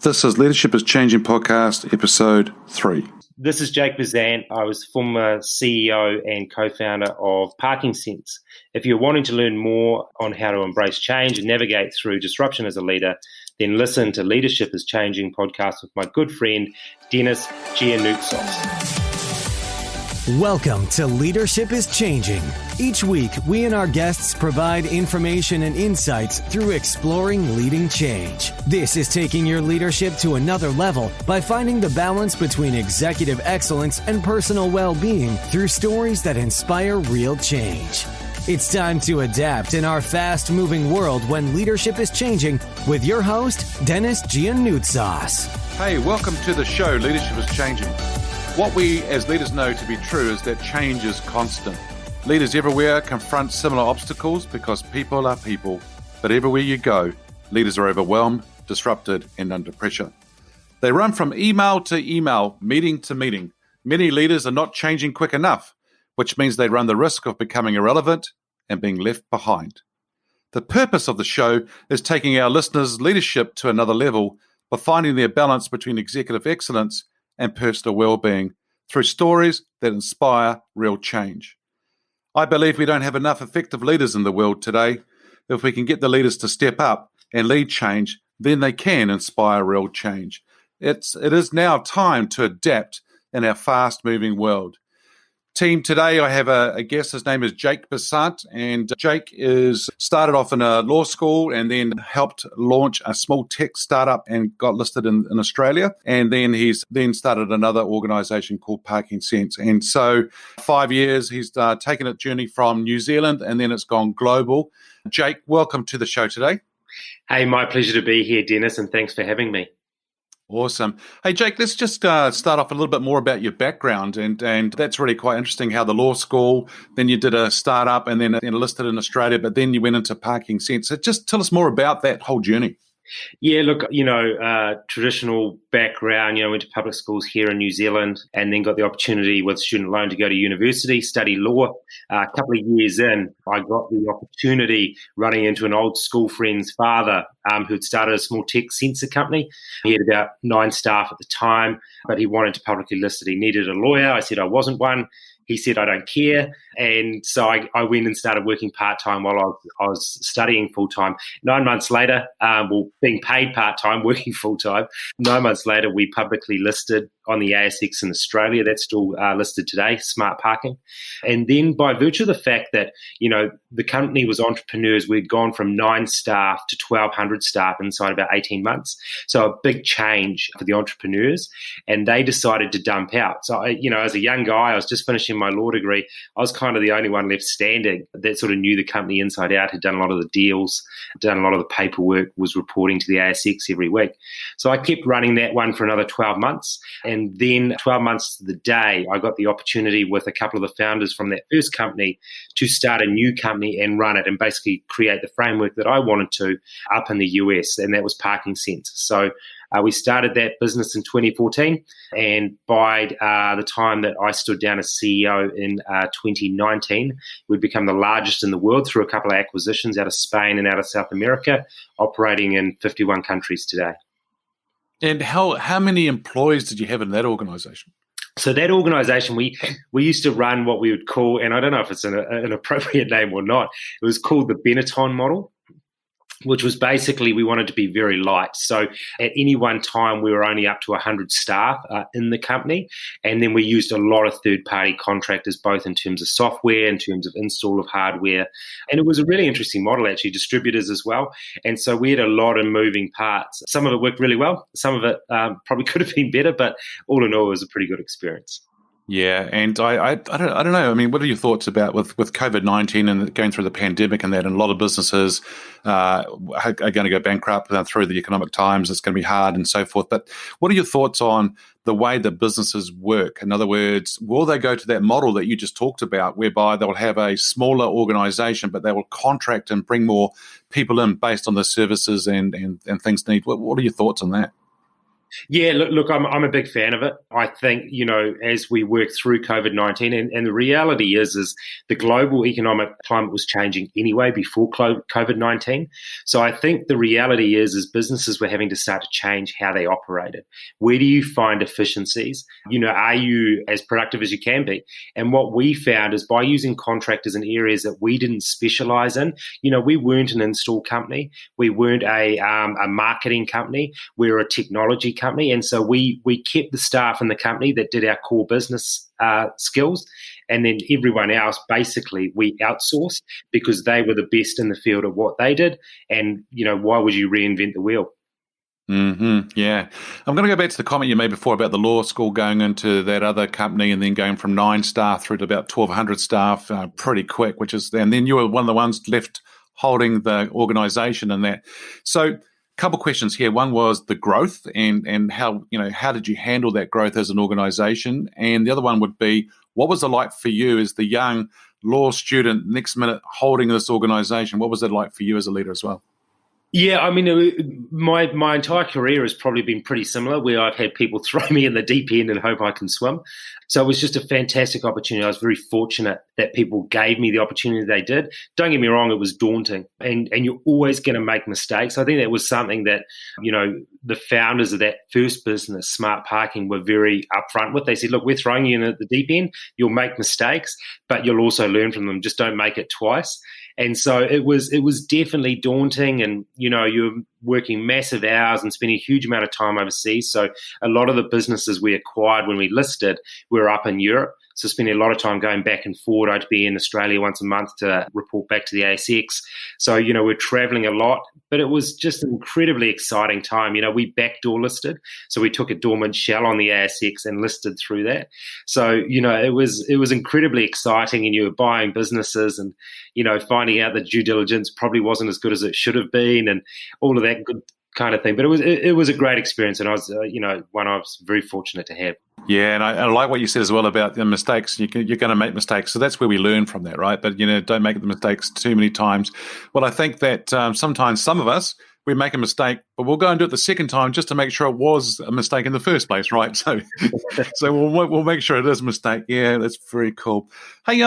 This is Leadership is Changing podcast, episode 3. This is Jake Bezzant. I was former CEO and co-founder of Parking Sense. If you're wanting to learn more on how to embrace change and navigate through disruption as a leader, then listen to Leadership is Changing podcast with my good friend, Denis and Jake. Welcome to Leadership is Changing. Each week, we and our guests provide information and insights through exploring leading change. This is taking your leadership to another level by finding the balance between executive excellence and personal well-being through stories that inspire real change. It's time to adapt in our fast-moving world when leadership is changing with your host, Denis and Hey, welcome to the show, Leadership is Changing. What we as leaders know to be true is that change is constant. Leaders everywhere confront similar obstacles because people are people. But everywhere you go, leaders are overwhelmed, disrupted, and under pressure. They run from email to email, meeting to meeting. Many leaders are not changing quick enough, which means they run the risk of becoming irrelevant and being left behind. The purpose of the show is taking our listeners' leadership to another level by finding their balance between executive excellence and personal well-being through stories that inspire real change. I believe we don't have enough effective leaders in the world today. If we can get the leaders to step up and lead change, then they can inspire real change. It is now time to adapt in our fast-moving world. Team, today I have a guest. His name is Jake Bezzant, and Jake is started off in a law school and then helped launch a small tech startup and got listed in Australia. And then he's started another organization called Parking Sense. And so 5 years, he's taken a journey from New Zealand and then it's gone global. Jake, welcome to the show today. Hey, my pleasure to be here, Denis, and thanks for having me. Awesome. Hey, Jake, let's just start off a little bit more about your background. And that's really quite interesting how the law school, then you did a startup and then enlisted in Australia, but then you went into Parking Sense. So just tell us more about that whole journey. Yeah, look, traditional background, went to public schools here in New Zealand and then got the opportunity with student loan to go to university, study law. A couple of years in, I got the opportunity running into an old school friend's father who'd started a small tech sensor company. He had about 9 staff at the time, but he wanted to publicly list it. He needed a lawyer. I said I wasn't one. He said, I don't care. And so I went and started working part-time while I was studying full-time. 9 months later, being paid part-time, working full-time, 9 months later, we publicly listed on the ASX in Australia. That's still listed today, Smart Parking. And then by virtue of the fact that, the company was entrepreneurs, we'd gone from 9 staff to 1,200 staff inside about 18 months. So a big change for the entrepreneurs. And they decided to dump out. So, as a young guy, I was just finishing my law degree. I was kind of the only one left standing that sort of knew the company inside out, had done a lot of the deals, done a lot of the paperwork, was reporting to the ASX every week. So I kept running that one for another 12 months. And then 12 months to the day, I got the opportunity with a couple of the founders from that first company to start a new company and run it and basically create the framework that I wanted to up in the US, and that was Parking Sense. So we started that business in 2014, and by the time that I stood down as CEO in 2019, we'd become the largest in the world through a couple of acquisitions out of Spain and out of South America, operating in 51 countries today. And how many employees did you have in that organization? So that organization, we used to run what we would call, and I don't know if it's an appropriate name or not, it was called the Benetton model, which was basically we wanted to be very light. So at any one time, we were only up to 100 staff in the company. And then we used a lot of third-party contractors, both in terms of software, in terms of install of hardware. And it was a really interesting model, actually, distributors as well. And so we had a lot of moving parts. Some of it worked really well. Some of it probably could have been better, but all in all, it was a pretty good experience. Yeah, and I don't know. I mean, what are your thoughts about with COVID-19 and going through the pandemic and that? And a lot of businesses are going to go bankrupt through the economic times. It's going to be hard and so forth. But what are your thoughts on the way that businesses work? In other words, will they go to that model that you just talked about, whereby they'll have a smaller organization, but they will contract and bring more people in based on the services and things need? What are your thoughts on that? Yeah, look, I'm a big fan of it. I think, as we work through COVID-19, and the reality is the global economic climate was changing anyway before COVID-19. So I think the reality is businesses were having to start to change how they operated. Where do you find efficiencies? Are you as productive as you can be? And what we found is by using contractors in areas that we didn't specialize in, we weren't an install company. We weren't a marketing company. We were a technology company, and so we kept the staff in the company that did our core business skills, and then everyone else basically we outsourced because they were the best in the field of what they did. And why would you reinvent the wheel? Yeah. I'm going to go back to the comment you made before about the law school going into that other company and then going from 9 staff through to about 1,200 staff pretty quick, and then you were one of the ones left holding the organization and that. So couple questions here. One was the growth and how did you handle that growth as an organization? And the other one would be, what was it like for you as the young law student next minute holding this organization? What was it like for you as a leader as well? Yeah, I mean, my entire career has probably been pretty similar, where I've had people throw me in the deep end and hope I can swim. So it was just a fantastic opportunity. I was very fortunate that people gave me the opportunity they did. Don't get me wrong, it was daunting, and you're always going to make mistakes. I think that was something that, the founders of that first business, Smart Parking, were very upfront with. They said, look, we're throwing you in at the deep end. You'll make mistakes, but you'll also learn from them. Just don't make it twice. And so it was definitely daunting, and you're working massive hours and spending a huge amount of time overseas. So a lot of the businesses we acquired when we listed were up in Europe. So spending a lot of time going back and forward. I'd be in Australia once a month to report back to the ASX. So, we're traveling a lot, but it was just an incredibly exciting time. We backdoor listed. So we took a dormant shell on the ASX and listed through that. So, it was incredibly exciting, and you were buying businesses and, finding out that due diligence probably wasn't as good as it should have been and all of that good kind of thing. But it was a great experience, and I was, one I was very fortunate to have. Yeah, and I like what you said as well about the mistakes. You're going to make mistakes, so that's where we learn from that, right? But don't make the mistakes too many times. Well, I think that sometimes some of us, we make a mistake, but we'll go and do it the second time just to make sure it was a mistake in the first place, right? So, we'll make sure it is a mistake. Yeah, that's very cool. Hey,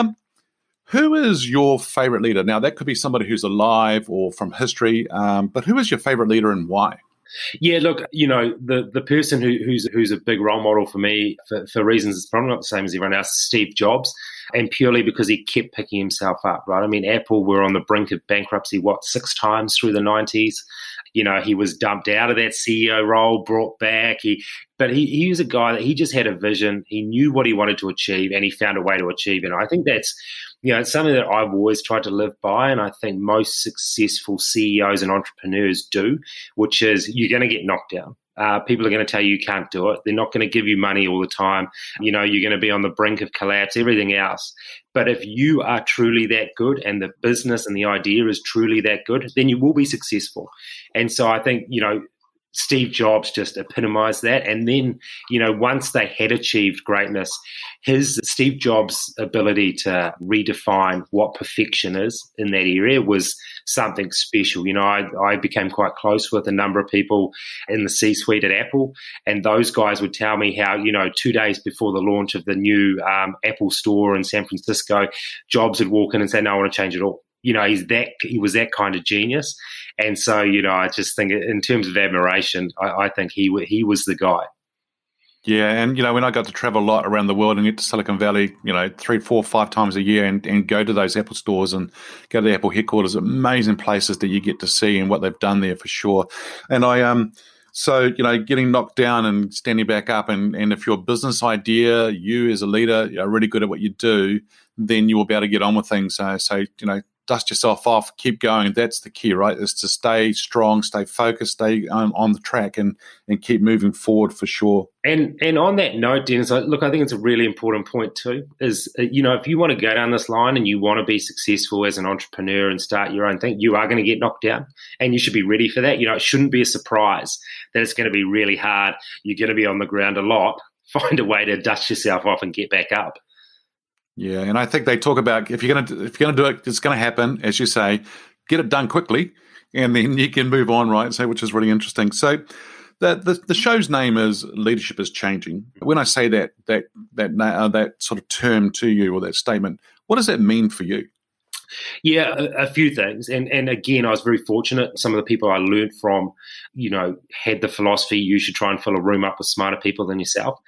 who is your favorite leader? Now, that could be somebody who's alive or from history, but who is your favorite leader and why? Yeah, look, the person who's a big role model for me for reasons it's probably not the same as everyone else is Steve Jobs, and purely because he kept picking himself up, right? I mean, Apple were on the brink of bankruptcy, 6 times through the 90s. He was dumped out of that CEO role, brought back. But he was a guy that he just had a vision. He knew what he wanted to achieve, and he found a way to achieve it. And I think that's, it's something that I've always tried to live by, and I think most successful CEOs and entrepreneurs do, which is you're going to get knocked down. People are going to tell you can't do it. They're not going to give you money all the time. You're going to be on the brink of collapse, everything else. But if you are truly that good and the business and the idea is truly that good, then you will be successful. And so I think, Steve Jobs just epitomized that. And then, once they had achieved greatness, Steve Jobs' ability to redefine what perfection is in that area was something special. I became quite close with a number of people in the C-suite at Apple, and those guys would tell me how, 2 days before the launch of the new Apple store in San Francisco, Jobs would walk in and say, no, I want to change it all. He was that kind of genius. And so, I just think in terms of admiration, I think he was the guy. Yeah, and when I got to travel a lot around the world and get to Silicon Valley, 3, 4, 5 times a year and go to those Apple stores and go to the Apple headquarters, amazing places that you get to see and what they've done there for sure. And so, getting knocked down and standing back up, and if your business idea, you as a leader are really good at what you do, then you will be able to get on with things. So dust yourself off, keep going. That's the key, right? Is to stay strong, stay focused, stay on the track and keep moving forward for sure. And on that note, Dennis, look, I think it's a really important point too, is, if you want to go down this line and you want to be successful as an entrepreneur and start your own thing, you are going to get knocked down, and you should be ready for that. It shouldn't be a surprise that it's going to be really hard. You're going to be on the ground a lot. Find a way to dust yourself off and get back up. Yeah, and I think they talk about if you're gonna do it, it's going to happen, as you say. Get it done quickly, and then you can move on, right? So, which is really interesting. So, The show's name is Leadership is Changing. When I say that sort of term to you, or that statement, what does that mean for you? Yeah, a few things. And again, I was very fortunate. Some of the people I learned from, had the philosophy you should try and fill a room up with smarter people than yourself.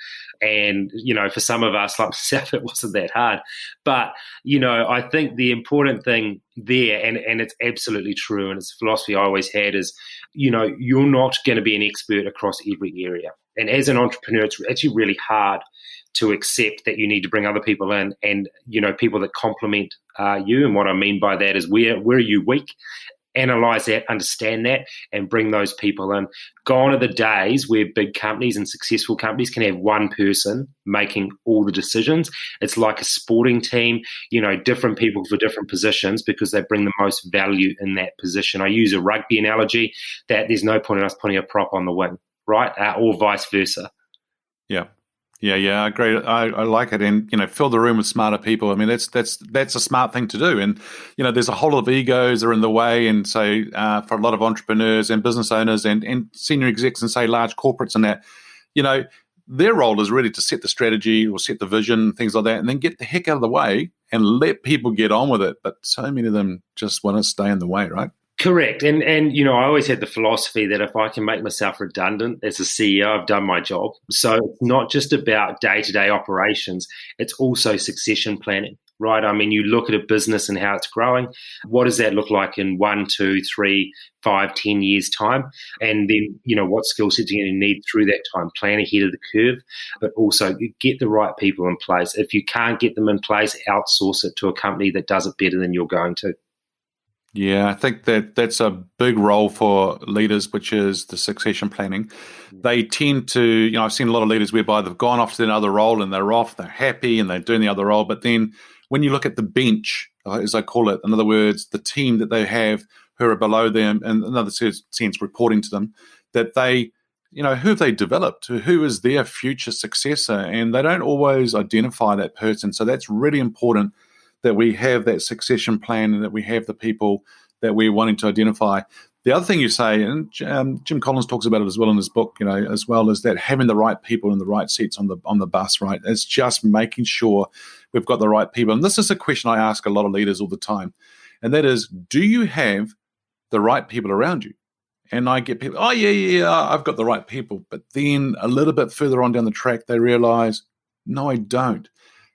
And, for some of us, like myself, it wasn't that hard. But, I think the important thing there, and it's absolutely true, and it's a philosophy I always had, is, you're not going to be an expert across every area. And as an entrepreneur, it's actually really hard to accept that you need to bring other people in and, people that complement you. And what I mean by that is where are you weak? Analyze that, understand that, and bring those people in. Gone are the days where big companies and successful companies can have one person making all the decisions. It's like a sporting team, different people for different positions because they bring the most value in that position. I use a rugby analogy that there's no point in us putting a prop on the wing, right? Or vice versa. Yeah. Yeah, I agree. I like it, and fill the room with smarter people. I mean, that's a smart thing to do. And there's a whole lot of egos are in the way, and so for a lot of entrepreneurs and business owners and senior execs and say large corporates and that, their role is really to set the strategy or set the vision, things like that, and then get the heck out of the way and let people get on with it. But so many of them just want to stay in the way, right? Correct. And I always had the philosophy that if I can make myself redundant as a CEO, I've done my job. So it's not just about day-to-day operations, it's also succession planning, right? I mean, you look at a business and how it's growing. What does that look like in 1, 2, 3, 5, 10 years' time? And then, what skill sets are you going to need through that time? Plan ahead of the curve, but also get the right people in place. If you can't get them in place, outsource it to a company that does it better than you're going to. Yeah, I think that's a big role for leaders, which is the succession planning. They tend to, I've seen a lot of leaders whereby they've gone off to another role and they're off, they're happy and they're doing the other role. But then when you look at the bench, as I call it, in other words, the team that they have who are below them, and in another sense, reporting to them, that they, who have they developed? Who is their future successor? And they don't always identify that person. So that's really important, that we have that succession plan and that we have the people that we're wanting to identify. The other thing you say, and Jim Collins talks about it as well in his book, as well, is that having the right people in the right seats on the bus, right? It's just making sure we've got the right people. And this is a question I ask a lot of leaders all the time, and that is, do you have the right people around you? And I get people, I've got the right people. But then a little bit further on down the track, they realize, no, I don't.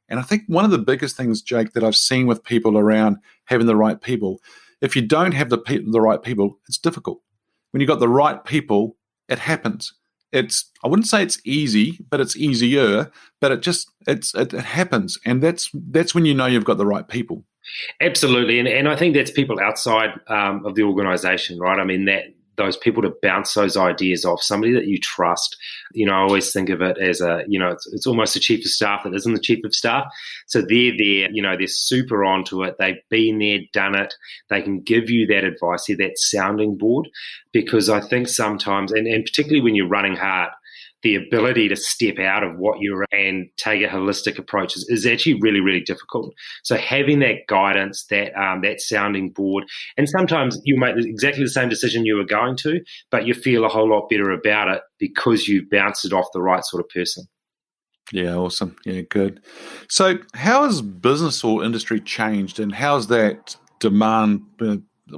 And I think one of the biggest things, Jake, that I've seen with people around having the right people, if you don't have the right people, it's difficult. When you've got the right people, it happens. I wouldn't say it's easy, but it's easier. But it happens, and that's when you know you've got the right people. Absolutely, and I think that's people outside of the organisation, right? I mean, that those people to bounce those ideas off, somebody that you trust. I always think of it as it's almost the chief of staff that isn't the chief of staff. So they're there, they're super onto it. They've been there, done it. They can give you that advice, that sounding board, because I think sometimes, and particularly when you're running hard, the ability to step out of what you're and take a holistic approach is actually really, really difficult. So having that guidance, that sounding board, and sometimes you make exactly the same decision you were going to, but you feel a whole lot better about it because you bounced it off the right sort of person. Yeah, awesome. Yeah, good. So how has business or industry changed, and how's that demand,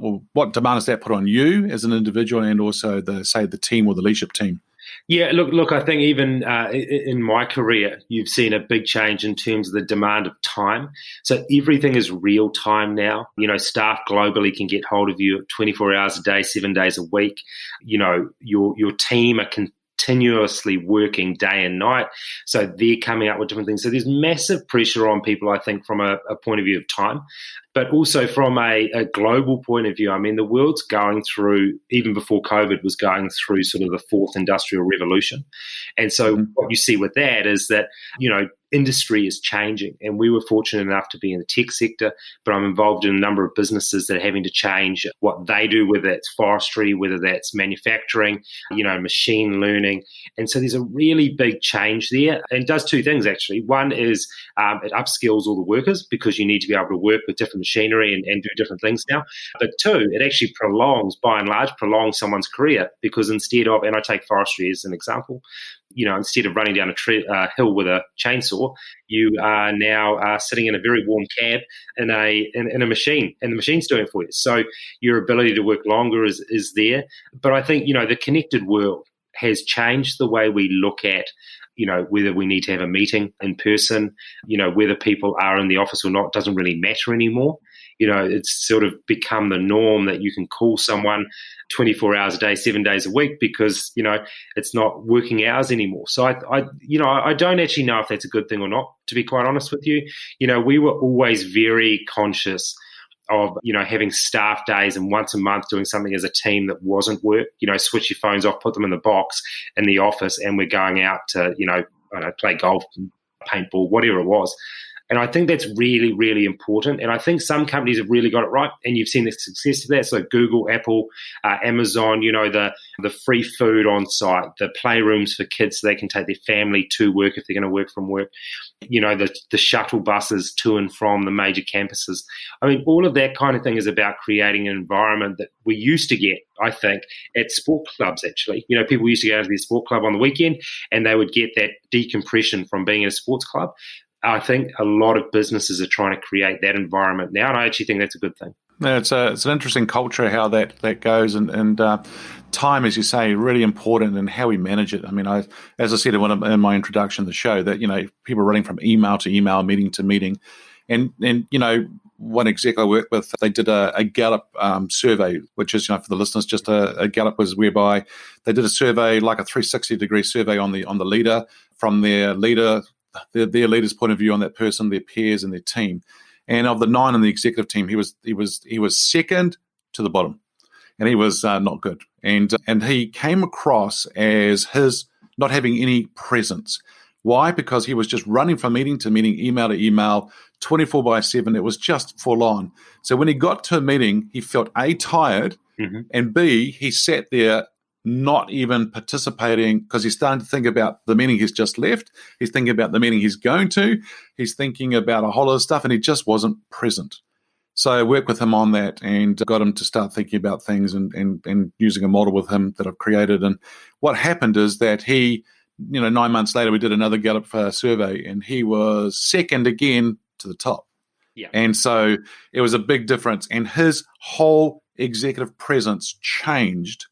or what demand has that put on you as an individual and also the team or the leadership team? Yeah, look. I think even in my career, you've seen a big change in terms of the demand of time. So everything is real time now. Staff globally can get hold of you 24 hours a day, 7 days a week. Your team are continuously working day and night. So they're coming up with different things. So there's massive pressure on people, I think, from a point of view of time, but also from a global point of view. I mean, the world's going through, even before COVID, was going through sort of the fourth industrial revolution. And so what you see with that is that, industry is changing, and we were fortunate enough to be in the tech sector, but I'm involved in a number of businesses that are having to change what they do, whether that's forestry, whether that's manufacturing, machine learning. And so there's a really big change there, and it does two things, actually. One is it upskills all the workers because you need to be able to work with different machinery and do different things now. But two, it actually by and large, prolongs someone's career, because instead of, and I take forestry as an example, instead of running down a hill with a chainsaw, you are now sitting in a very warm cab in a machine, and the machine's doing it for you. So your ability to work longer is there. But I think, the connected world has changed the way we look at, whether we need to have a meeting in person, whether people are in the office or not doesn't really matter anymore. It's sort of become the norm that you can call someone 24 hours a day, 7 days a week, because, it's not working hours anymore. So I don't actually know if that's a good thing or not, to be quite honest with you. We were always very conscious of, having staff days and once a month doing something as a team that wasn't work, switch your phones off, put them in the box in the office, and we're going out to, play golf, paintball, whatever it was. And I think that's really, really important. And I think some companies have really got it right. And you've seen the success of that. So Google, Apple, Amazon, the free food on site, the playrooms for kids so they can take their family to work if they're going to work from work, the shuttle buses to and from the major campuses. I mean, all of that kind of thing is about creating an environment that we used to get, I think, at sport clubs, actually. People used to go to their sport club on the weekend and they would get that decompression from being at a sports club. I think a lot of businesses are trying to create that environment now, and I actually think that's a good thing. Yeah, it's an interesting culture how that goes, and time, as you say, really important in how we manage it. I mean, as I said in my introduction to the show, that people are running from email to email, meeting to meeting, and one exec I work with, they did a Gallup survey, which is, for the listeners, just a Gallup was whereby they did a survey, like a 360-degree survey on the leader, from their leader's point of view on that person, their peers, and their team. And of the 9 on the executive team, he was second to the bottom, and he was not good. And he came across as his not having any presence. Why? Because he was just running from meeting to meeting, email to email, 24/7. It was just full on. So when he got to a meeting, he felt A, tired, and B, he sat there not even participating, because he's starting to think about the meeting he's just left. He's thinking about the meeting he's going to. He's thinking about a whole lot of stuff, and he just wasn't present. So I worked with him on that and got him to start thinking about things and using a model with him that I've created. And what happened is that he, 9 months later, we did another Gallup survey, and he was second again to the top. Yeah. And so it was a big difference. And his whole executive presence changed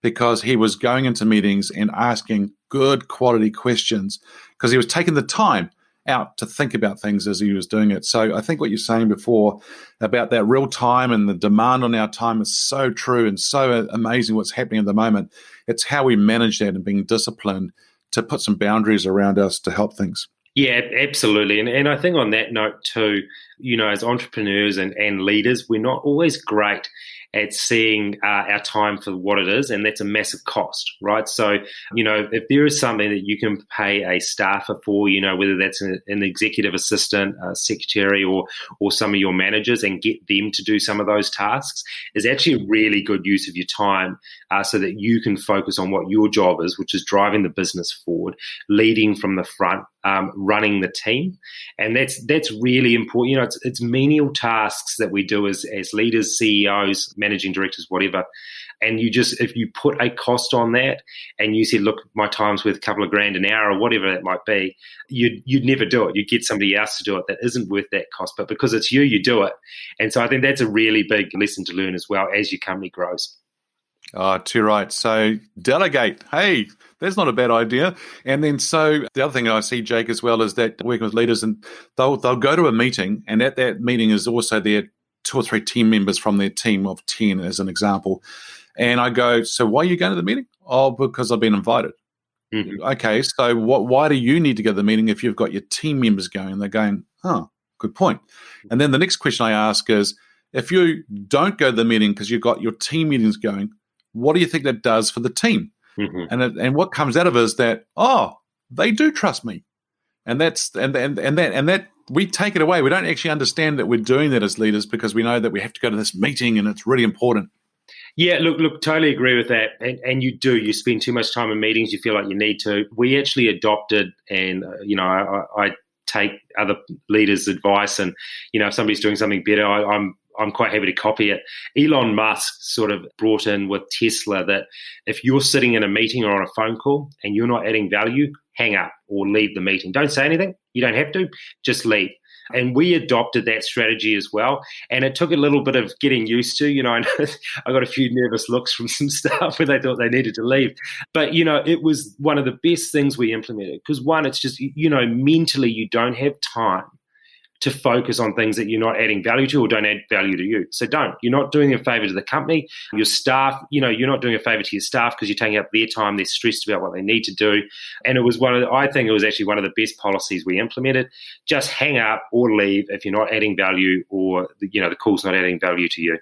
because he was going into meetings and asking good quality questions, because he was taking the time out to think about things as he was doing it. So I think what you're saying before about that real time and the demand on our time is so true and so amazing what's happening at the moment. It's how we manage that and being disciplined to put some boundaries around us to help things. Yeah, absolutely. And I think on that note too, as entrepreneurs and leaders, we're not always great at seeing our time for what it is, and that's a massive cost, right? So, if there is something that you can pay a staffer for, whether that's an executive assistant, a secretary, or some of your managers, and get them to do some of those tasks, is actually a really good use of your time, so that you can focus on what your job is, which is driving the business forward, leading from the front, running the team. And that's really important. It's menial tasks that we do as leaders, CEOs, managing directors, whatever. And if you put a cost on that and you said, look, my time's worth a couple of grand an hour or whatever that might be, you'd never do it. You'd get somebody else to do it that isn't worth that cost. But because it's you do it. And so I think that's a really big lesson to learn as well as your company grows. Oh, too right. So delegate. Hey, that's not a bad idea. And then so the other thing I see, Jake, as well, is that working with leaders, and they'll go to a meeting, and at that meeting is also their 2 or 3 team members from their team of 10, as an example. And I go, so why are you going to the meeting? Oh, because I've been invited. Mm-hmm. Okay, so why do you need to go to the meeting if you've got your team members going? They're going, oh, good point. And then the next question I ask is, if you don't go to the meeting because you've got your team meetings going, what do you think that does for the team? Mm-hmm. And what comes out of it is that, they do trust me. And that we take it away. We don't actually understand that we're doing that as leaders because we know that we have to go to this meeting and it's really important. Yeah, look, totally agree with that. And you spend too much time in meetings, you feel like you need to. We actually adopted, and, I take other leaders' advice, and, if somebody's doing something better, I'm quite happy to copy it. Elon Musk sort of brought in with Tesla that if you're sitting in a meeting or on a phone call and you're not adding value, hang up or leave the meeting. Don't say anything. You don't have to. Just leave. And we adopted that strategy as well. And it took a little bit of getting used to. I got a few nervous looks from some staff where they thought they needed to leave. But, it was one of the best things we implemented. Because one, it's just, mentally you don't have time to focus on things that you're not adding value to or don't add value to you. So don't. You're not doing a favor to the company, your staff. You're not doing a favor to your staff because you're taking up their time. They're stressed about what they need to do. And it was I think it was actually one of the best policies we implemented. Just hang up or leave if you're not adding value or, the call's not adding value to you.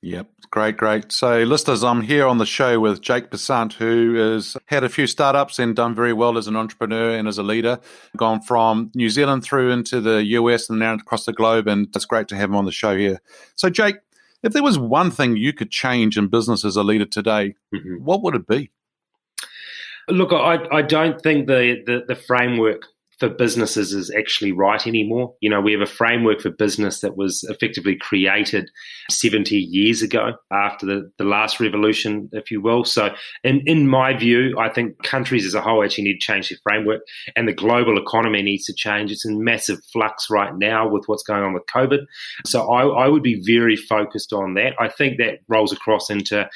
Yep, great. So, listeners, I'm here on the show with Jake Bezzant, who has had a few startups and done very well as an entrepreneur and as a leader, gone from New Zealand through into the US and now across the globe, and it's great to have him on the show here. So, Jake, if there was one thing you could change in business as a leader today, what would it be? Look, I don't think the framework for businesses is actually right anymore. We have a framework for business that was effectively created 70 years ago after the last revolution, if you will. So in my view, I think countries as a whole actually need to change their framework, and the global economy needs to change. It's in massive flux right now with what's going on with COVID. So I would be very focused on that. I think that rolls across into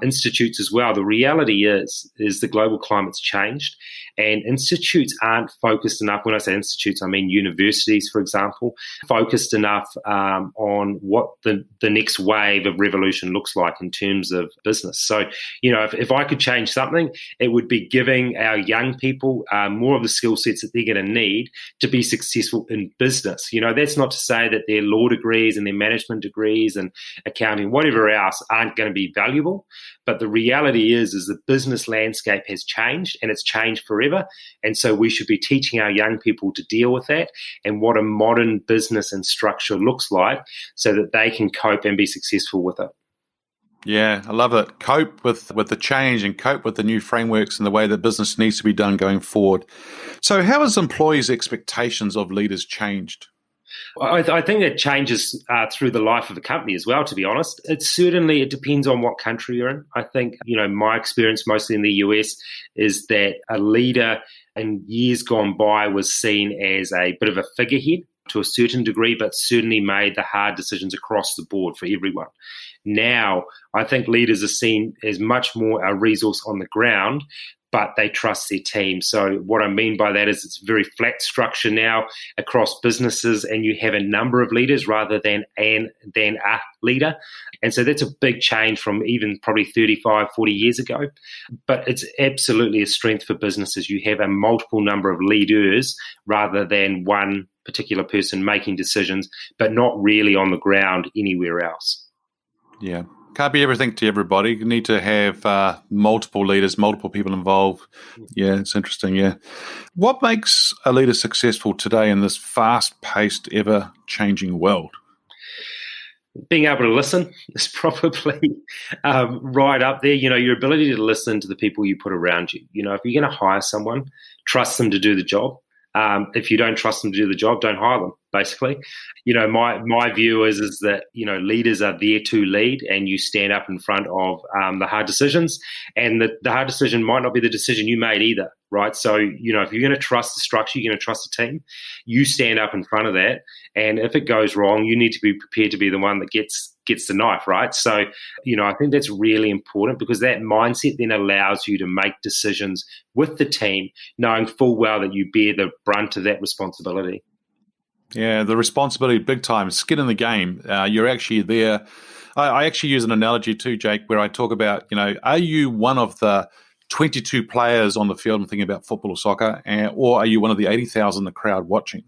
institutes as well. The reality is the global climate's changed, and institutes aren't focused enough. When I say institutes, I mean universities, for example, focused enough on what the next wave of revolution looks like in terms of business. So, if I could change something, it would be giving our young people more of the skill sets that they're going to need to be successful in business. That's not to say that their law degrees and their management degrees and accounting, whatever else, aren't going to be valuable. But the reality is the business landscape has changed, and it's changed forever. And so we should be teaching our young people to deal with that and what a modern business and structure looks like so that they can cope and be successful with it. Yeah, I love it. Cope with the change and cope with the new frameworks and the way that business needs to be done going forward. So how has employees' expectations of leaders changed? I think it changes through the life of a company as well, to be honest. It depends on what country you're in. I think, my experience mostly in the US is that a leader in years gone by was seen as a bit of a figurehead to a certain degree, but certainly made the hard decisions across the board for everyone. Now, I think leaders are seen as much more a resource on the ground, but they trust their team. So what I mean by that is it's very flat structure now across businesses, and you have a number of leaders rather than a leader. And so that's a big change from even probably 35, 40 years ago. But it's absolutely a strength for businesses. You have a multiple number of leaders rather than one particular person making decisions, but not really on the ground anywhere else. Yeah. Can't be everything to everybody. You need to have multiple leaders, multiple people involved. Yeah, it's interesting, yeah. What makes a leader successful today in this fast-paced, ever-changing world? Being able to listen is probably right up there. Your ability to listen to the people you put around you. If you're going to hire someone, trust them to do the job. If you don't trust them to do the job, don't hire them, basically. My view is that, leaders are there to lead, and you stand up in front of the hard decisions, and the hard decision might not be the decision you made either, right? So, if you're going to trust the structure, you're going to trust the team, you stand up in front of that, and if it goes wrong, you need to be prepared to be the one that gets the knife, right? So, I think that's really important, because that mindset then allows you to make decisions with the team, knowing full well that you bear the brunt of that responsibility. Yeah, the responsibility, big time, skin in the game. You're actually there. I actually use an analogy too, Jake, where I talk about, are you one of the 22 players on the field, I'm thinking about football or soccer, or are you one of the 80,000 in the crowd watching?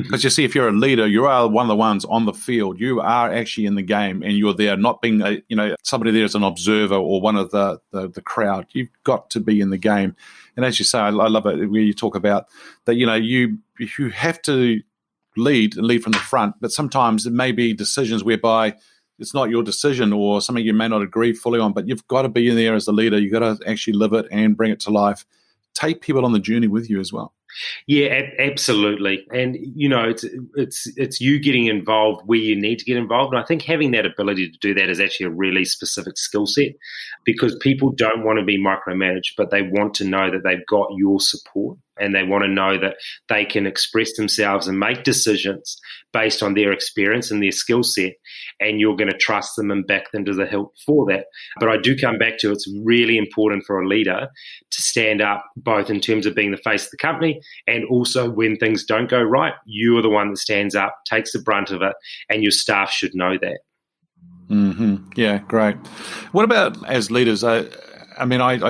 Because you see, if you're a leader, you are one of the ones on the field. You are actually in the game, and you're there, not being somebody there as an observer or one of the crowd. You've got to be in the game. And as you say, I love it where you talk about that. You have to lead from the front, but sometimes it may be decisions whereby it's not your decision or something you may not agree fully on, but you've got to be in there as a leader. You've got to actually live it and bring it to life. Take people on the journey with you as well. Yeah, absolutely. And, it's you getting involved where you need to get involved. And I think having that ability to do that is actually a really specific skill set, because people don't want to be micromanaged, but they want to know that they've got your support, and they want to know that they can express themselves and make decisions based on their experience and their skill set, and you're going to trust them and back them to the hilt for that. But I do come back to, it's really important for a leader to stand up, both in terms of being the face of the company, and also when things don't go right, you are the one that stands up, takes the brunt of it, and your staff should know that. Mm-hmm. Yeah, great. What about as leaders? I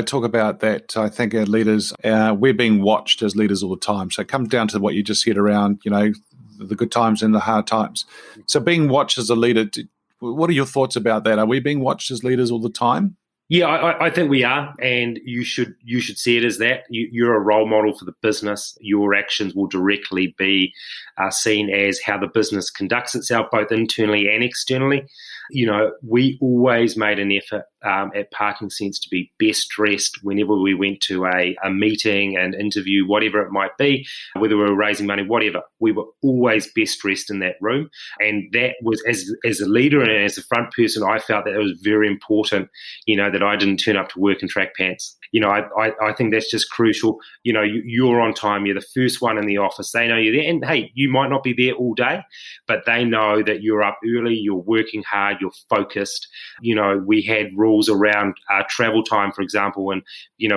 talk about that. I think as leaders, we're being watched as leaders all the time. So it comes down to what you just said around, the good times and the hard times. So being watched as a leader, what are your thoughts about that? Are we being watched as leaders all the time? Yeah, I think we are, and you should see it as that. You're a role model for the business. Your actions will directly be seen as how the business conducts itself, both internally and externally. We always made an effort at Parking Sense to be best dressed whenever we went to a meeting, an interview, whatever it might be, whether we were raising money, whatever. We were always best dressed in that room. And that was, as a leader and as a front person, I felt that it was very important, that I didn't turn up to work in track pants. I think that's just crucial. You're on time. You're the first one in the office. They know you're there. And, hey, you might not be there all day, but they know that you're up early, you're working hard, you're focused. We had rules around travel time, for example, and,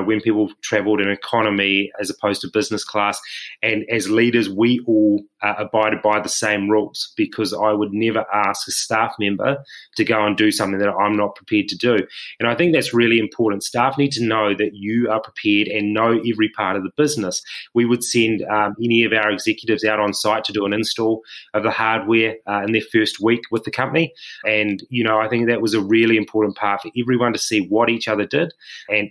when people traveled in economy as opposed to business class. And as leaders, we all abided by the same rules, because I would never ask a staff member to go and do something that I'm not prepared to do. And I think that's really important. Staff need to know that you are prepared and know every part of the business. We would send any of our executives out on site to do an install of the hardware in their first week with the company. And, I think that was a really important part for everyone to see what each other did and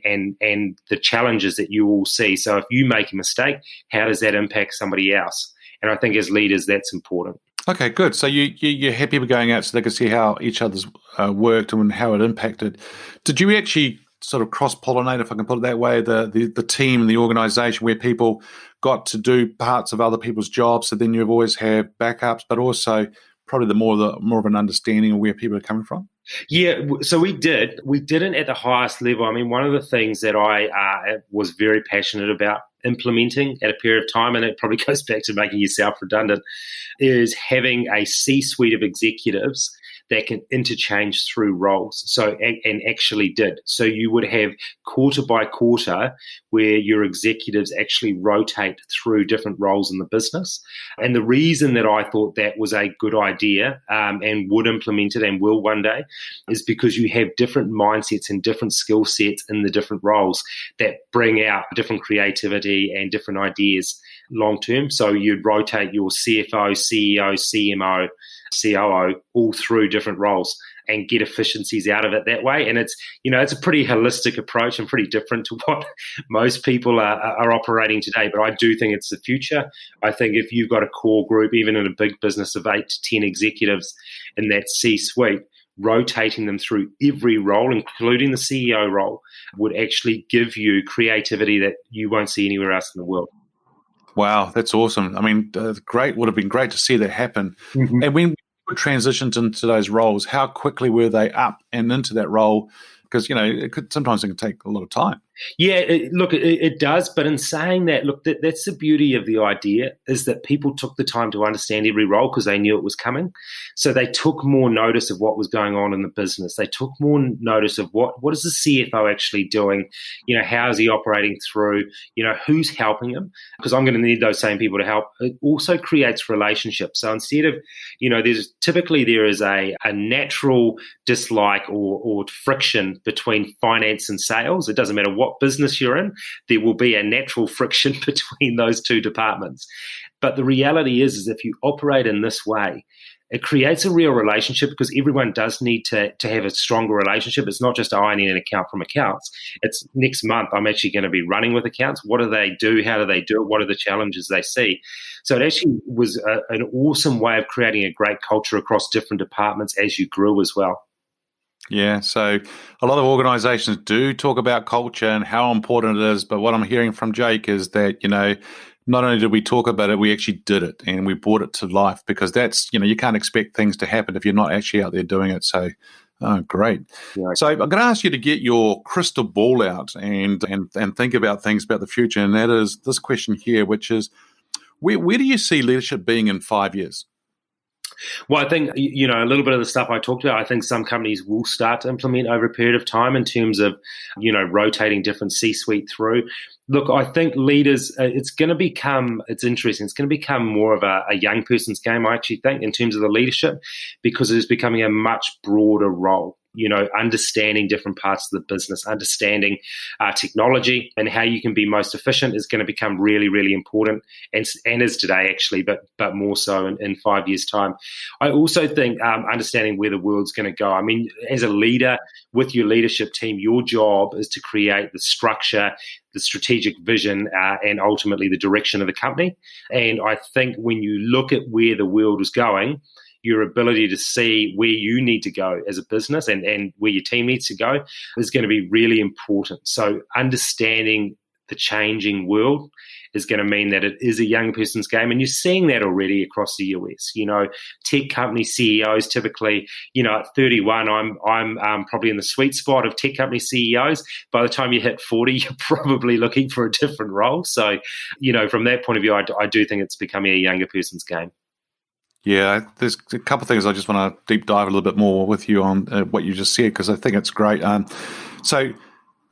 the challenges that you all see. So if you make a mistake, how does that impact somebody else? And I think as leaders, that's important. Okay, good. So you had people going out so they could see how each other's worked and how it impacted. Did you actually sort of cross-pollinate, if I can put it that way, the team and the organisation, where people got to do parts of other people's jobs? So then you always have backups, but also probably the more of an understanding of where people are coming from? Yeah, so we did. We didn't at the highest level. I mean, one of the things that I was very passionate about implementing at a period of time, and it probably goes back to making yourself redundant, is having a C-suite of executives that can interchange through roles. So, and actually did. So you would have quarter by quarter where your executives actually rotate through different roles in the business. And the reason that I thought that was a good idea and would implement it and will one day is because you have different mindsets and different skill sets in the different roles that bring out different creativity and different ideas long term. So you'd rotate your CFO, CEO, CMO, COO all through different roles and get efficiencies out of it that way. And it's a pretty holistic approach and pretty different to what most people are operating today. But I do think it's the future. I think if you've got a core group, even in a big business of 8 to 10 executives in that C-suite, rotating them through every role, including the CEO role, would actually give you creativity that you won't see anywhere else in the world. Wow, that's awesome. I mean, would have been great to see that happen. Mm-hmm. And when we transitioned into those roles, how quickly were they up and into that role? Because, sometimes it can take a lot of time. Yeah, it does. But in saying that, that's the beauty of the idea, is that people took the time to understand every role because they knew it was coming. So they took more notice of what was going on in the business. They took more notice of what is the CFO actually doing? How is he operating through? Who's helping him? Because I'm going to need those same people to help. It also creates relationships. So instead of, there is a natural dislike or friction between finance and sales. It doesn't matter what business you're in, there will be a natural friction between those two departments. But the reality is if you operate in this way, it creates a real relationship, because everyone does need to have a stronger relationship. It's not just, I need an account from accounts. It's next month I'm actually going to be running with accounts. What do they do? How do they do it? What are the challenges they see? So it actually was an awesome way of creating a great culture across different departments as you grew as well. Yeah, so a lot of organizations do talk about culture and how important it is, but what I'm hearing from Jake is that, not only did we talk about it, we actually did it and we brought it to life, because that's, you can't expect things to happen if you're not actually out there doing it. So, great. Yeah. So I'm going to ask you to get your crystal ball out and think about things about the future. And that is this question here, which is, where do you see leadership being in 5 years? Well, I think, a little bit of the stuff I talked about, I think some companies will start to implement over a period of time in terms of, rotating different C-suite through. Look, I think leaders, it's interesting. It's going to become more of a young person's game, I actually think, in terms of the leadership, because it is becoming a much broader role. Understanding different parts of the business, understanding technology and how you can be most efficient is going to become really, really important, and is today actually, but more so in 5 years' time. I also think understanding where the world's going to go. I mean, as a leader with your leadership team, your job is to create the structure, the strategic vision, and ultimately the direction of the company. And I think when you look at where the world is going, your ability to see where you need to go as a business and where your team needs to go is going to be really important. So understanding the changing world is going to mean that it is a young person's game. And you're seeing that already across the US. Tech company CEOs typically, at 31, I'm probably in the sweet spot of tech company CEOs. By the time you hit 40, you're probably looking for a different role. So, from that point of view, I do think it's becoming a younger person's game. Yeah, there's a couple of things I just want to deep dive a little bit more with you on what you just said, because I think it's great. So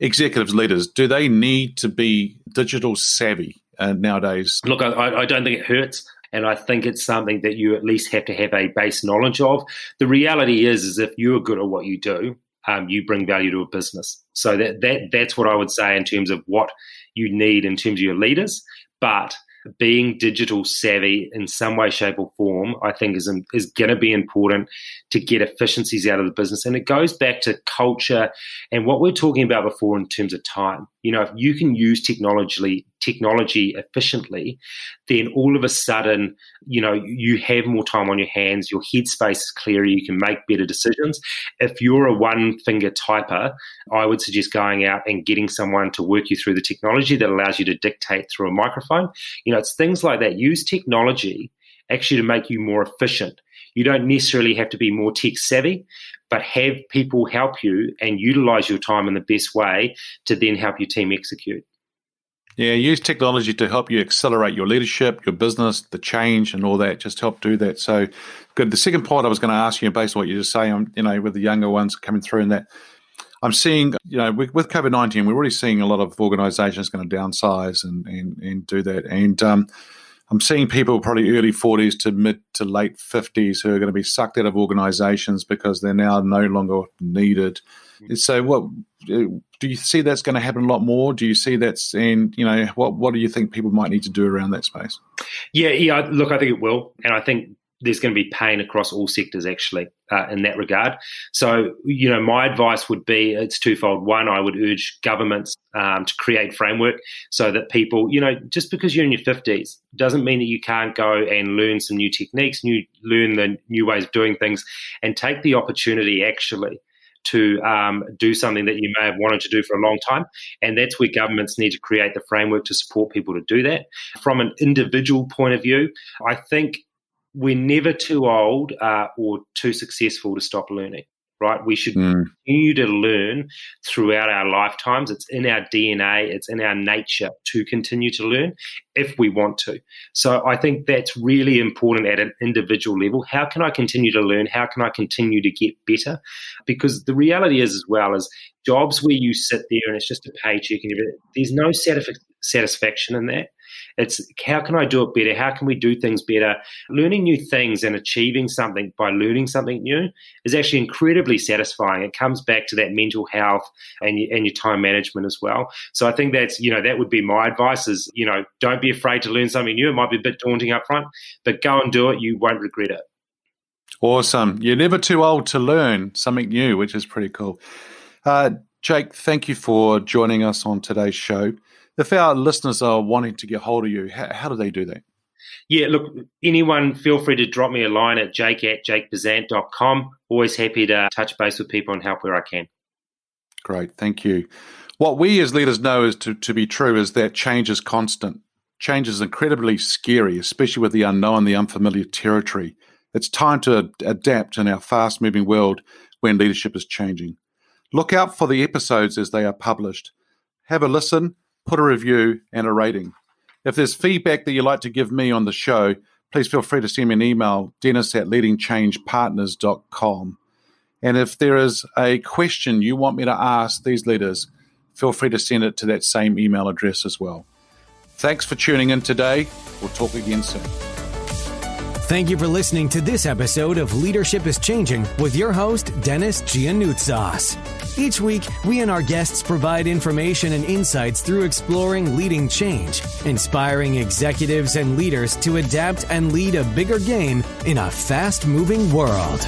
executives, leaders, do they need to be digital savvy nowadays? Look, I don't think it hurts. And I think it's something that you at least have to have a base knowledge of. The reality is if you're good at what you do, you bring value to a business. So that's what I would say in terms of what you need in terms of your leaders. But being digital savvy in some way, shape, or form, I think is going to be important to get efficiencies out of the business. And it goes back to culture and what we're talking about before in terms of time. If you can use technology efficiently, then all of a sudden, you have more time on your hands, your headspace is clearer, you can make better decisions. If you're a one-finger typer, I would suggest going out and getting someone to work you through the technology that allows you to dictate through a microphone. It's things like that. Use technology actually to make you more efficient. You don't necessarily have to be more tech savvy, but have people help you and utilize your time in the best way to then help your team execute. Yeah, use technology to help you accelerate your leadership, your business, the change and all that. Just help do that. So good. The second point I was going to ask you, based on what you just say, with the younger ones coming through and that, I'm seeing, with COVID-19, we're already seeing a lot of organizations going to downsize and do that. And I'm seeing people probably early 40s to mid to late 50s who are going to be sucked out of organizations because they're now no longer needed. So what do you see that's going to happen a lot more? Do you see that's, and what do you think people might need to do around that space? Yeah. Look, I think it will. And I think there's going to be pain across all sectors actually in that regard. So, my advice would be it's twofold. One, I would urge governments to create framework so that people, just because you're in your 50s doesn't mean that you can't go and learn some new techniques, learn the new ways of doing things and take the opportunity actually to do something that you may have wanted to do for a long time. And that's where governments need to create the framework to support people to do that. From an individual point of view, I think we're never too old or too successful to stop learning, right? We should continue to learn throughout our lifetimes. It's in our DNA, it's in our nature to continue to learn if we want to. So I think that's really important at an individual level. How can I continue to learn? How can I continue to get better? Because the reality is as well is jobs where you sit there and it's just a paycheck and everything, there's no satisfaction in that. It's how can I do it better? How can we do things better? Learning new things and achieving something by learning something new is actually incredibly satisfying. It comes back to that mental health and your time management as well. So I think that's, that would be my advice is, don't be afraid to learn something new. It might be a bit daunting up front, but go and do it. You won't regret it. Awesome. You're never too old to learn something new, which is pretty cool. Jake, thank you for joining us on today's show. If our listeners are wanting to get hold of you, how do they do that? Yeah, look, anyone feel free to drop me a line at jake@jakebezzant.com. Always happy to touch base with people and help where I can. Great, thank you. What we as leaders know is to be true is that change is constant. Change is incredibly scary, especially with the unknown, the unfamiliar territory. It's time to adapt in our fast-moving world when leadership is changing. Look out for the episodes as they are published. Have a listen, put a review and a rating. If there's feedback that you'd like to give me on the show, please feel free to send me an email, dennis@leadingchangepartners.com. And if there is a question you want me to ask these leaders, feel free to send it to that same email address as well. Thanks for tuning in today. We'll talk again soon. Thank you for listening to this episode of Leadership is Changing with your host, Denis Giannoutsas. Each week, we and our guests provide information and insights through exploring leading change, inspiring executives and leaders to adapt and lead a bigger game in a fast-moving world.